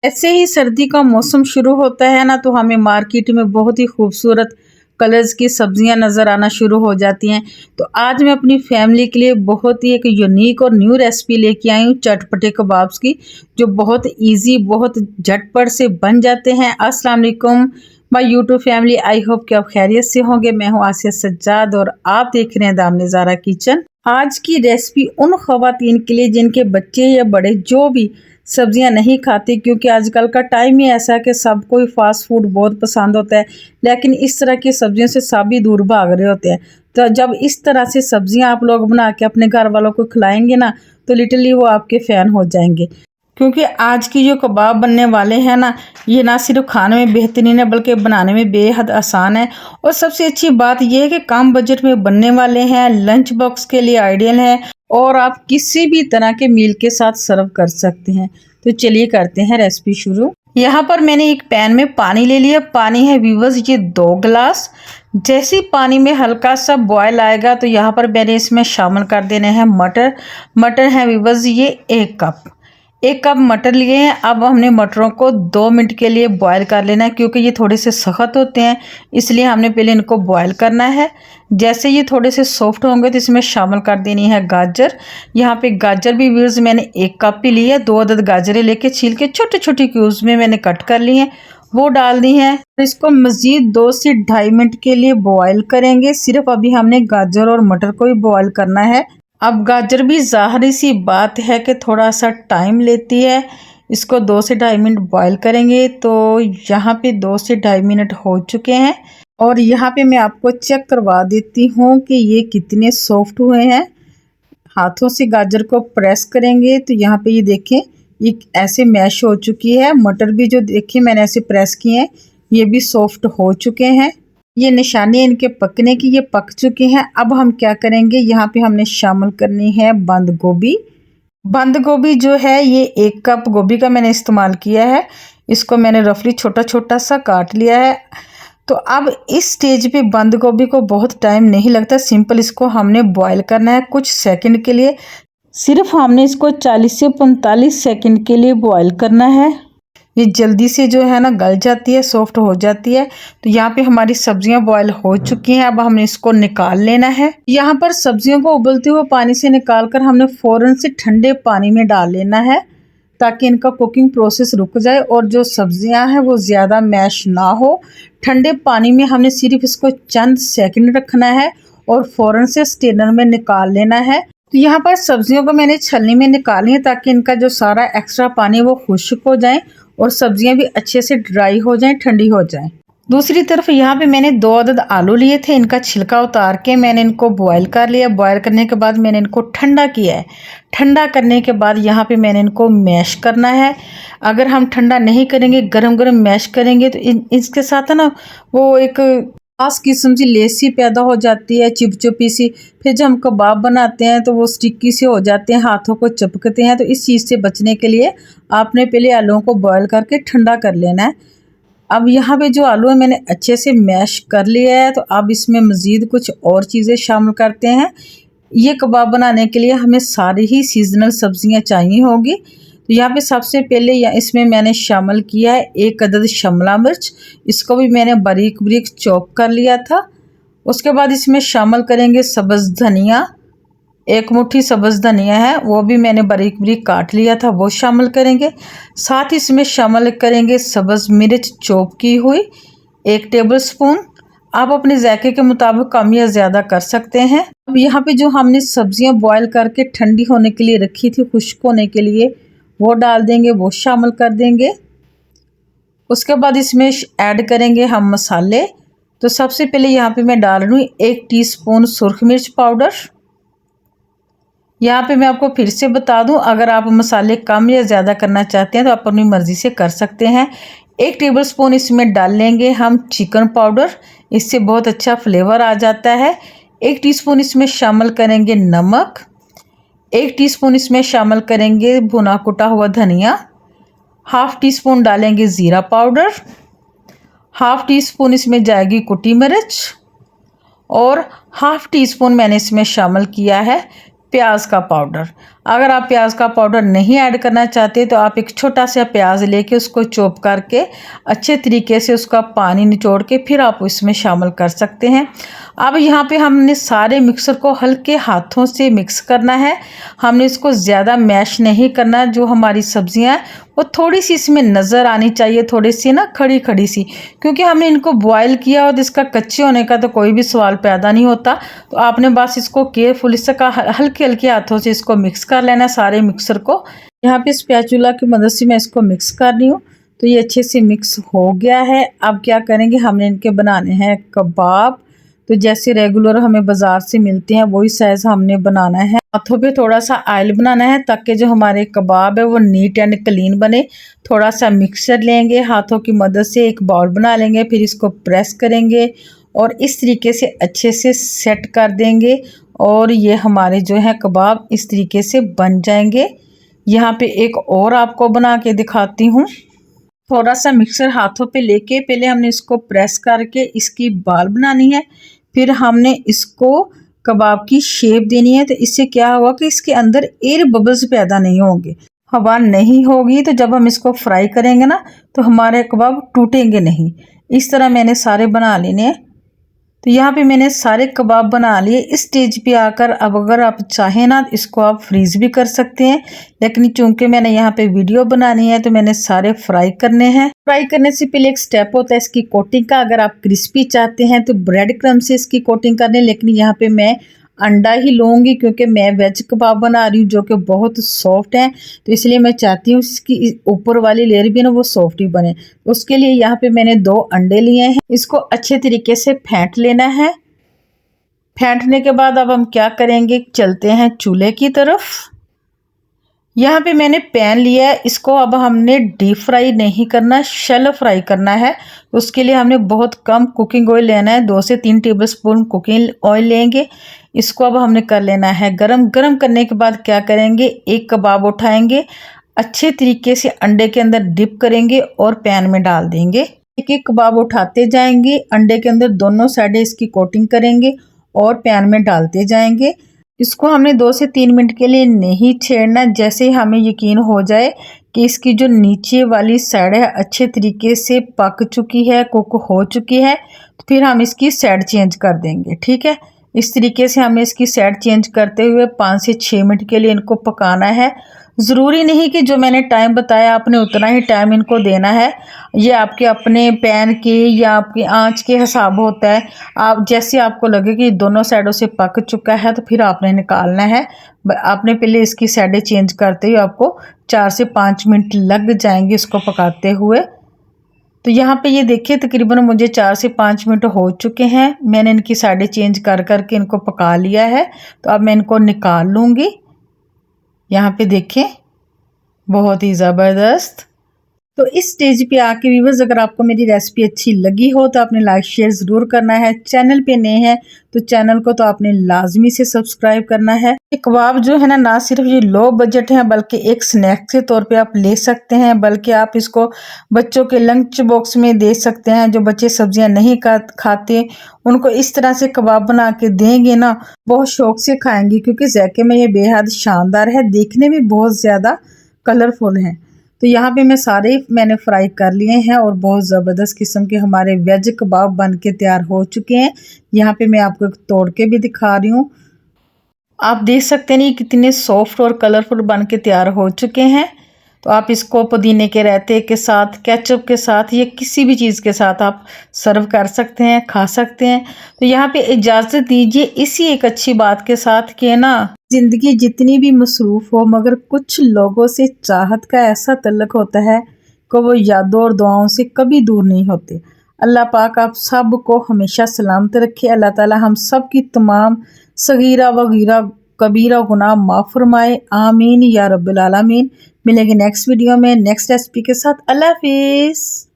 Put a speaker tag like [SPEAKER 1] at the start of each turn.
[SPEAKER 1] ऐसे ही सर्दी का मौसम शुरू होता है ना, तो हमें मार्केट में बहुत ही खूबसूरत कलर्स की सब्जियां नज़र आना शुरू हो जाती हैं। तो आज मैं अपनी फैमिली के लिए बहुत ही एक यूनिक और न्यू रेसिपी लेके आई हूँ चटपटे कबाब्स की, जो बहुत इजी बहुत झटपट से बन जाते हैं। अस्सलाम वालेकुम my YouTube family, I hope कि आप खैरियत से होंगे। मैं हूँ आसिया सज्जाद और आप देख रहे हैं दामने ज़ारा किचन। आज की रेसिपी उन ख़वातीन के लिए जिनके बच्चे या बड़े जो भी सब्जियां नहीं खाती, क्योंकि आजकल का टाइम ही ऐसा है कि सबको ही फास्ट फूड बहुत पसंद होता है, लेकिन इस तरह की सब्जियों से सभी दूर भाग रहे होते हैं। तो जब इस तरह से सब्जियां आप लोग बना के अपने घर वालों को खिलाएंगे ना, तो लिटरली वो आपके फ़ैन हो जाएंगे। क्योंकि आज की जो कबाब बनने वाले हैं ना, ये ना सिर्फ खाने में बेहतरीन है बल्कि बनाने में बेहद आसान है। और सबसे अच्छी बात यह है कि कम बजट में बनने वाले हैं, लंच बॉक्स के लिए आइडियल है और आप किसी भी तरह के मील के साथ सर्व कर सकते हैं। तो चलिए करते हैं रेसिपी शुरू। यहाँ पर मैंने एक पैन में पानी ले लिया। पानी है व्यूअर्स ये 2 गिलास। जैसे ही पानी में हल्का सा बॉयल आएगा तो यहाँ पर मैंने इसमें शामिल कर देने हैं मटर। मटर है व्यूअर्स ये 1 कप। 1 कप मटर लिए हैं। अब हमने मटरों को 2 मिनट के लिए बॉयल कर लेना है, क्योंकि ये थोड़े से सख्त होते हैं, इसलिए हमने पहले इनको बॉयल करना है। जैसे ये थोड़े से सॉफ्ट होंगे तो इसमें शामिल कर देनी है गाजर। यहाँ पे गाजर भी व्यूअर्स मैंने 1 कप ही ली है। 2 अदद गाजरें लेके छील के छोटे छोटे क्यूब्स में मैंने कट कर ली हैं, वो डाल दी हैं। इसको मज़ीद 2 से 2.5 मिनट के लिए बॉयल करेंगे। सिर्फ अभी हमने गाजर और मटर को ही बॉयल करना है। अब गाजर भी ज़ाहिर सी बात है कि थोड़ा सा टाइम लेती है। इसको 2 से 2.5 मिनट बॉयल करेंगे। तो यहाँ पे 2 से 2.5 मिनट हो चुके हैं और यहाँ पे मैं आपको चेक करवा देती हूँ कि ये कितने सॉफ्ट हुए हैं। हाथों से गाजर को प्रेस करेंगे तो यहाँ पे ये देखें, ये ऐसे मैश हो चुकी है। मटर भी जो देखें मैंने ऐसे प्रेस किए हैं, ये भी सॉफ्ट हो चुके हैं। ये निशानी है इनके पकने की, ये पक चुके हैं। अब हम क्या करेंगे, यहाँ पे हमने शामिल करनी है बंद गोभी। बंद गोभी जो है ये 1 कप गोभी का मैंने इस्तेमाल किया है। इसको मैंने रफली छोटा छोटा सा काट लिया है। तो अब इस स्टेज पे बंद गोभी को बहुत टाइम नहीं लगता, सिंपल इसको हमने बॉयल करना है कुछ सेकंड के लिए। सिर्फ हमने इसको 40 से 45 सेकंड के लिए बॉयल करना है। ये जल्दी से जो है ना गल जाती है, सॉफ्ट हो जाती है। तो यहाँ पे हमारी सब्जियां बॉयल हो चुकी हैं। अब हमने इसको निकाल लेना है। यहाँ पर सब्जियों को उबलते हुए पानी से निकाल कर हमने फ़ौरन से ठंडे पानी में डाल लेना है, ताकि इनका कुकिंग प्रोसेस रुक जाए और जो सब्जियां हैं वो ज़्यादा मैश ना हो। ठंडे पानी में हमने सिर्फ इसको चंद सेकंड रखना है और फ़ौरन से स्ट्रेनर में निकाल लेना है। तो यहाँ पर सब्जियों को मैंने छलनी में निकाली है, ताकि इनका जो सारा एक्स्ट्रा पानी वो खुश्क हो जाए और सब्जियां भी अच्छे से ड्राई हो जाएं, ठंडी हो जाएं। दूसरी तरफ यहाँ पे मैंने 2 अदद आलू लिए थे। इनका छिलका उतार के मैंने इनको बॉयल कर लिया। बॉयल करने के बाद मैंने इनको ठंडा किया है। ठंडा करने के बाद यहाँ पे मैंने इनको मैश करना है। अगर हम ठंडा नहीं करेंगे, गरम गरम मैश करेंगे, तो इसके साथ है ना वो एक खास किस्म की लेसी पैदा हो जाती है, चिपचिपी सी। फिर जब हम कबाब बनाते हैं तो वो स्टिकी से हो जाते हैं, हाथों को चिपकते हैं। तो इस चीज़ से बचने के लिए आपने पहले आलूओं को बॉयल करके ठंडा कर लेना है। अब यहाँ पे जो आलू है मैंने अच्छे से मैश कर लिया है। तो अब इसमें मज़ीद कुछ और चीज़ें शामिल करते हैं। ये कबाब बनाने के लिए हमें सारी ही सीजनल सब्जियां चाहिए होगी। तो यहाँ पे सबसे पहले इसमें मैंने शामिल किया है 1 अदद शिमला मिर्च। इसको भी मैंने बारीक बारीक चॉप कर लिया था। उसके बाद इसमें शामिल करेंगे सब्ज़ धनिया। 1 मुट्ठी सब्ज़ धनिया है, वो भी मैंने बारीक बारीक काट लिया था, वो शामिल करेंगे। साथ ही इसमें शामिल करेंगे सब्ज़ मिर्च चॉप की हुई 1 टेबल स्पून। आप अपने जायके के मुताबिक कम या ज़्यादा कर सकते हैं। अब यहाँ पे जो हमने सब्जियां बॉयल करके ठंडी होने के लिए रखी थी, खुश्क होने के लिए, वो डाल देंगे, वो शामिल कर देंगे। उसके बाद इसमें ऐड करेंगे हम मसाले। तो सबसे पहले यहाँ पे मैं डाल रही हूँ 1 टीस्पून सुरख मिर्च पाउडर। यहाँ पे मैं आपको फिर से बता दूँ, अगर आप मसाले कम या ज़्यादा करना चाहते हैं तो आप अपनी मर्ज़ी से कर सकते हैं। 1 टेबल स्पून इसमें डाल लेंगे हम चिकन पाउडर, इससे बहुत अच्छा फ्लेवर आ जाता है। 1 टीस्पून इसमें शामिल करेंगे नमक। 1 टीस्पून इसमें शामिल करेंगे भुना कुटा हुआ धनिया। हाफ़ टी स्पून डालेंगे ज़ीरा पाउडर। हाफ़ टी स्पून इसमें जाएगी कुटी मिर्च और हाफ़ टी स्पून मैंने इसमें शामिल किया है प्याज का पाउडर। अगर आप प्याज का पाउडर नहीं ऐड करना चाहते तो आप एक छोटा सा प्याज लेके उसको चॉप करके अच्छे तरीके से उसका पानी निचोड़ के फिर आप इसमें शामिल कर सकते हैं। अब यहाँ पे हमने सारे मिक्सर को हल्के हाथों से मिक्स करना है। हमने इसको ज़्यादा मैश नहीं करना। जो हमारी सब्जियां हैं वो थोड़ी सी इसमें नज़र आनी चाहिए, थोड़ी सी ना खड़ी खड़ी सी, क्योंकि हमने इनको बॉयल किया और इसका कच्चे होने का तो कोई भी सवाल पैदा नहीं होता। तो आपने बस इसको केयरफुल से हल्के हल्के हाथों से इसको मिक्स कर लेना सारे मिक्सर को। यहाँ पे स्पैचुला की मदद से मैं इसको मिक्स कर रही हूँ। तो ये अच्छे से मिक्स हो गया है। अब क्या करेंगे, हमने इनके बनाने हैं कबाब। तो जैसे रेगुलर हमें बाज़ार से मिलते हैं वही साइज़ हमने बनाना है। हाथों पे थोड़ा सा ऑयल बनाना है ताकि जो हमारे कबाब है वो नीट एंड क्लीन बने। थोड़ा सा मिक्सचर लेंगे, हाथों की मदद से एक बाउल बना लेंगे, फिर इसको प्रेस करेंगे और इस तरीके से अच्छे से सेट कर देंगे और ये हमारे जो है कबाब इस तरीके से बन जाएंगे। यहाँ पे एक और आपको बना के दिखाती हूँ। थोड़ा सा मिक्सर हाथों पे लेके पहले हमने इसको प्रेस करके इसकी बाल बनानी है, फिर हमने इसको कबाब की शेप देनी है। तो इससे क्या होगा कि इसके अंदर एयर बबल्स पैदा नहीं होंगे, हवा नहीं होगी। तो जब हम इसको फ्राई करेंगे ना तो हमारे कबाब टूटेंगे नहीं। इस तरह मैंने सारे बना लेने हैं। तो यहाँ पे मैंने सारे कबाब बना लिए। इस स्टेज पे आकर अब अगर आप चाहें ना इसको आप फ्रीज़ भी कर सकते हैं, लेकिन चूंकि मैंने यहाँ पे वीडियो बनानी है तो मैंने सारे फ्राई करने हैं। फ्राई करने से पहले एक स्टेप होता है इसकी कोटिंग का। अगर आप क्रिस्पी चाहते हैं तो ब्रेड क्रम से इसकी कोटिंग कर लें, लेकिन यहाँ पे मैं अंडा ही लूँगी क्योंकि मैं वेज कबाब बना रही हूँ जो कि बहुत सॉफ्ट है। तो इसलिए मैं चाहती हूँ इसकी ऊपर वाली लेयर भी ना वो सॉफ्ट ही बने। उसके लिए यहाँ पे मैंने 2 अंडे लिए हैं। इसको अच्छे तरीके से फेंट लेना है। फेंटने के बाद अब हम क्या करेंगे, चलते हैं चूल्हे की तरफ। यहाँ पे मैंने पैन लिया है, इसको अब हमने डीप फ्राई नहीं करना, शैलो फ्राई करना है। उसके लिए हमने बहुत कम कुकिंग ऑयल लेना है, 2 से 3 टेबलस्पून कुकिंग ऑयल लेंगे। इसको अब हमने कर लेना है गरम। गरम करने के बाद क्या करेंगे, एक कबाब उठाएंगे, अच्छे तरीके से अंडे के अंदर डिप करेंगे और पैन में डाल देंगे। एक एक कबाब उठाते जाएंगे, अंडे के अंदर दोनों साइडें इसकी कोटिंग करेंगे और पैन में डालते जाएंगे। इसको हमने 2 से 3 मिनट के लिए नहीं छेड़ना। जैसे ही हमें यकीन हो जाए कि इसकी जो नीचे वाली साइड है अच्छे तरीके से पक चुकी है, कुक हो चुकी है, तो फिर हम इसकी साइड चेंज कर देंगे। ठीक है, इस तरीके से हमें इसकी साइड चेंज करते हुए 5 से 6 मिनट के लिए इनको पकाना है। ज़रूरी नहीं कि जो मैंने टाइम बताया आपने उतना ही टाइम इनको देना है। ये आपके अपने पैन के या आपकी आंच के हिसाब होता है। आप जैसे आपको लगे कि दोनों साइडों से पक चुका है तो फिर आपने निकालना है। आपने पहले इसकी साइडें चेंज करते हुए आपको 4 से 5 मिनट लग जाएंगे इसको पकाते हुए। तो यहाँ पे ये देखिए तकरीबन मुझे 4 से 5 मिनट हो चुके हैं। मैंने इनकी साइडें चेंज कर करके इनको पका लिया है। तो अब मैं इनको निकाल लूँगी। यहाँ पे देखें, बहुत ही ज़बरदस्त। तो इस स्टेज पे आके व्यूअर्स अगर आपको मेरी रेसिपी अच्छी लगी हो तो आपने लाइक शेयर ज़रूर करना है। चैनल पे नए हैं तो चैनल को तो आपने लाजमी से सब्सक्राइब करना है। ये कबाब जो है ना सिर्फ ये लो बजट है बल्कि एक स्नैक के तौर पे आप ले सकते हैं, बल्कि आप इसको बच्चों के लंच बॉक्स में दे सकते हैं। जो बच्चे सब्जियां नहीं खाते उनको इस तरह से कबाब बना के देंगे ना, बहुत शौक से खाएंगे क्योंकि जायके में ये बेहद शानदार है, देखने में बहुत ज़्यादा कलरफुल है। तो यहाँ पे मैंने फ्राई कर लिए हैं और बहुत ज़बरदस्त किस्म के हमारे वेज कबाब बन के तैयार हो चुके हैं। यहाँ पे मैं आपको तोड़ के भी दिखा रही हूँ। आप देख सकते नहीं कितने सॉफ्ट और कलरफुल बन के तैयार हो चुके हैं। तो आप इसको पुदीने के रायते के साथ, केचप के साथ या किसी भी चीज़ के साथ आप सर्व कर सकते हैं, खा सकते हैं। तो यहाँ पे इजाज़त दीजिए इसी एक अच्छी बात के साथ कि ना ज़िंदगी जितनी भी मसरूफ़ हो मगर कुछ लोगों से चाहत का ऐसा तल्लुक़ होता है कि वो यादों और दुआओं से कभी दूर नहीं होते। अल्लाह पाक आप सब को हमेशा सलामत रखे। अल्लाह ताला हम सब की तमाम सगीरा वगीरा कबीरा गुनाह माफ़ फरमाए। आमीन या रब्बिल आलमीन। मिलेंगे नेक्स्ट वीडियो में नेक्स्ट रेसिपी के साथ। अल्लाह हाफिज़।